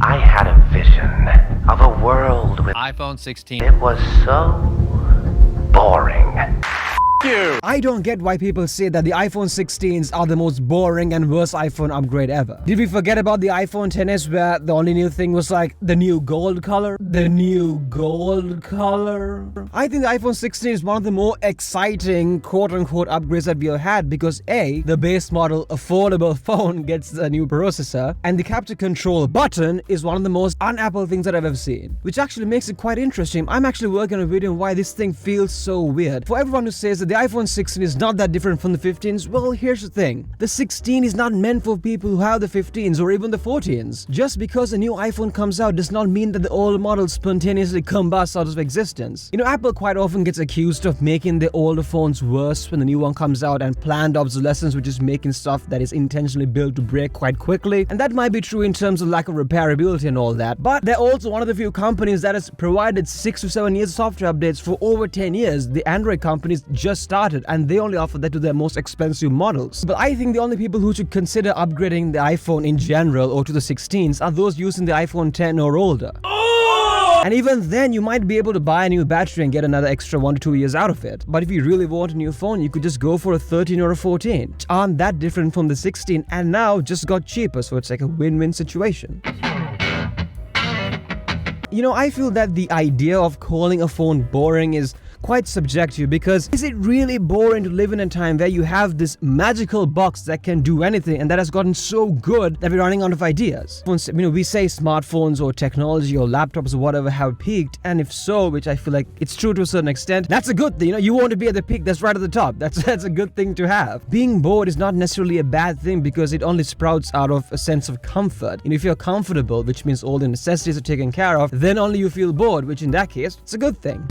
I had a vision of a world with iPhone 16. It was so boring. I don't get why people say that the iPhone 16s are the most boring and worst iPhone upgrade ever. Did we forget about the iPhone XS where the only new thing was like the new gold color? The new gold color? I think the iPhone 16 is one of the more exciting quote-unquote upgrades that we have had because A, the base model affordable phone gets a new processor, and the capture control button is one of the most un-Apple things that I've ever seen, which actually makes it quite interesting. I'm actually working on a video on why this thing feels so weird. For everyone who says that the iPhone 16 is not that different from the 15s, well, here's the thing. The 16 is not meant for people who have the 15s or even the 14s. Just because a new iPhone comes out does not mean that the old model spontaneously combusts out of existence. You know, Apple quite often gets accused of making the older phones worse when the new one comes out, and planned obsolescence, which is making stuff that is intentionally built to break quite quickly. And that might be true in terms of lack of repairability and all that. But they're also one of the few companies that has provided 6 to 7 years of software updates for over 10 years. The Android companies just started, and they only offer that to their most expensive models. But I think the only people who should consider upgrading the iPhone in general or to the 16s are those using the iPhone 10 or older. And even then, you might be able to buy a new battery and get another extra 1 to 2 years out of it. But if you really want a new phone, you could just go for a 13 or a 14, which aren't that different from the 16 and now just got cheaper, so it's like a win-win situation. You know, I feel that the idea of calling a phone boring is quite subjective, because is it really boring to live in a time where you have this magical box that can do anything and that has gotten so good that we're running out of ideas? You know, we say smartphones or technology or laptops or whatever have peaked, and if so, which I feel like it's true to a certain extent, that's a good thing. You know, you want to be at the peak that's right at the top. That's a good thing to have. Being bored is not necessarily a bad thing because it only sprouts out of a sense of comfort. And if you're comfortable, which means all the necessities are taken care of, then only you feel bored, which in that case, it's a good thing.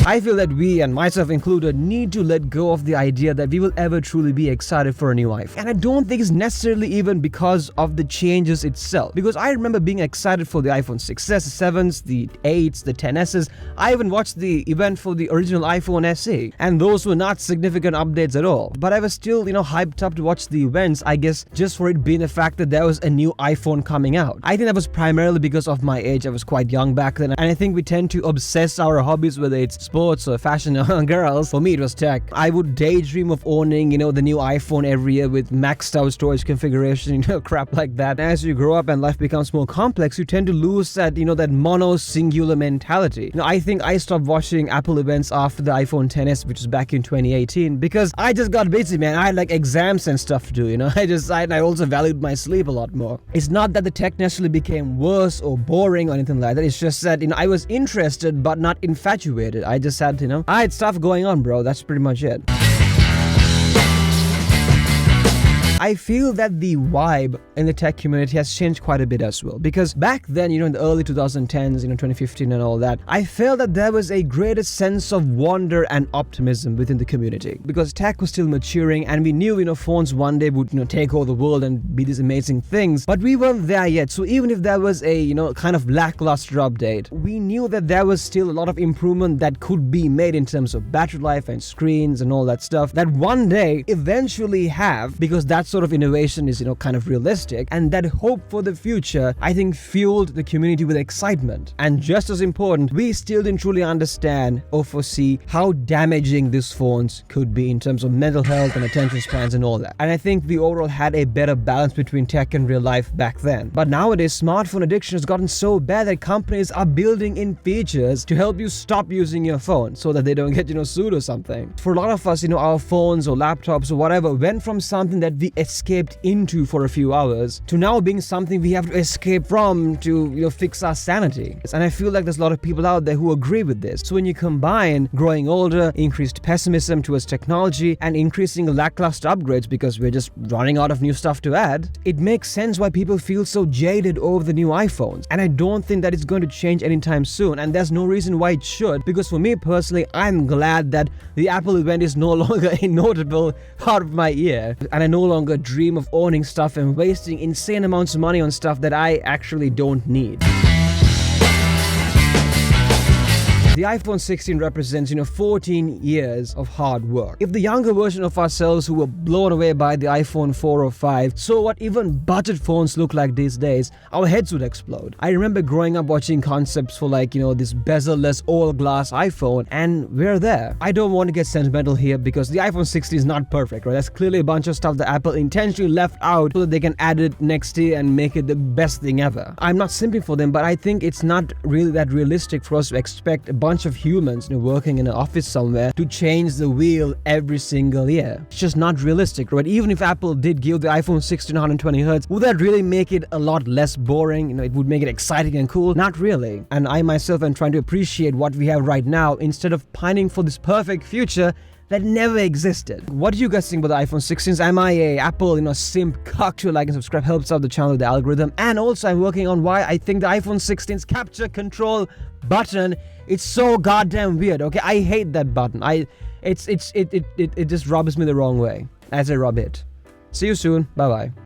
I feel that we, and myself included, need to let go of the idea that we will ever truly be excited for a new iPhone. And I don't think it's necessarily even because of the changes itself. Because I remember being excited for the iPhone 6s, 7s, the 8s, the 10s. I even watched the event for the original iPhone SE, and those were not significant updates at all. But I was still, you know, hyped up to watch the events, I guess, just for it being the fact that there was a new iPhone coming out. I think that was primarily because of my age. I was quite young back then, and I think we tend to obsess our hobbies, whether it's sports or fashion or girls. For me, it was tech. I would daydream of owning, you know, the new iPhone every year with maxed out storage configuration, you know, crap like that. As you grow up and life becomes more complex, you tend to lose that, you know, that mono singular mentality. You know, I think I stopped watching Apple events after the iPhone XS, which was back in 2018, because I just got busy, man. I had like exams and stuff to do, you know. I also valued my sleep a lot more. It's not that the tech necessarily became worse or boring or anything like that. It's just that, you know, I was interested but not infatuated. I just had, you know, I had stuff going on, bro. That's pretty much it. I feel that the vibe in the tech community has changed quite a bit as well, because back then, you know, in the early 2010s, you know, 2015 and all that, I felt that there was a greater sense of wonder and optimism within the community, because tech was still maturing and we knew, you know, phones one day would, you know, take over the world and be these amazing things, but we weren't there yet. So even if there was a, you know, kind of lackluster update, we knew that there was still a lot of improvement that could be made in terms of battery life and screens and all that stuff that one day eventually have, because that's sort of innovation is, you know, kind of realistic, and that hope for the future, I think, fueled the community with excitement. And just as important, we still didn't truly understand or foresee how damaging these phones could be in terms of mental health and attention spans and all that. And I think we overall had a better balance between tech and real life back then. But nowadays, smartphone addiction has gotten so bad that companies are building in features to help you stop using your phone so that they don't get, you know, sued or something. For a lot of us, you know, our phones or laptops or whatever went from something that we escaped into for a few hours to now being something we have to escape from to, you know, fix our sanity. And I feel like there's a lot of people out there who agree with this. So when you combine growing older, increased pessimism towards technology, and increasing lackluster upgrades because we're just running out of new stuff to add, it makes sense why people feel so jaded over the new iPhones. And I don't think that it's going to change anytime soon, and there's no reason why it should, because for me personally, I'm glad that the Apple event is no longer a notable part of my year, and I no longer dream of owning stuff and wasting insane amounts of money on stuff that I actually don't need. the iPhone 16 represents, 14 years of hard work. If the younger version of ourselves who were blown away by the iPhone 4 or 5 saw what even budget phones look like these days, our heads would explode. I remember growing up watching concepts for this bezel-less all-glass iPhone, and we're there. I don't want to get sentimental here because the iPhone 16 is not perfect, right? That's clearly a bunch of stuff that Apple intentionally left out so that they can add it next year and make it the best thing ever. I'm not simping for them, but I think it's not really that realistic for us to expect a bunch of humans working in an office somewhere to change the wheel every single year. It's just not realistic, right? Even if Apple did give the iPhone 16 120 Hz, would that really make it a lot less boring? It would make it exciting and cool? Not really. And I myself am trying to appreciate what we have right now instead of pining for this perfect future that never existed. What do you guys think about the iPhone 16s? Am I a Apple, simp cuck? To like and subscribe helps out the channel with the algorithm. And also I'm working on why I think the iPhone 16's capture control button, it's so goddamn weird, okay? I hate that button. It just rubs me the wrong way as I rub it. See you soon. Bye-bye.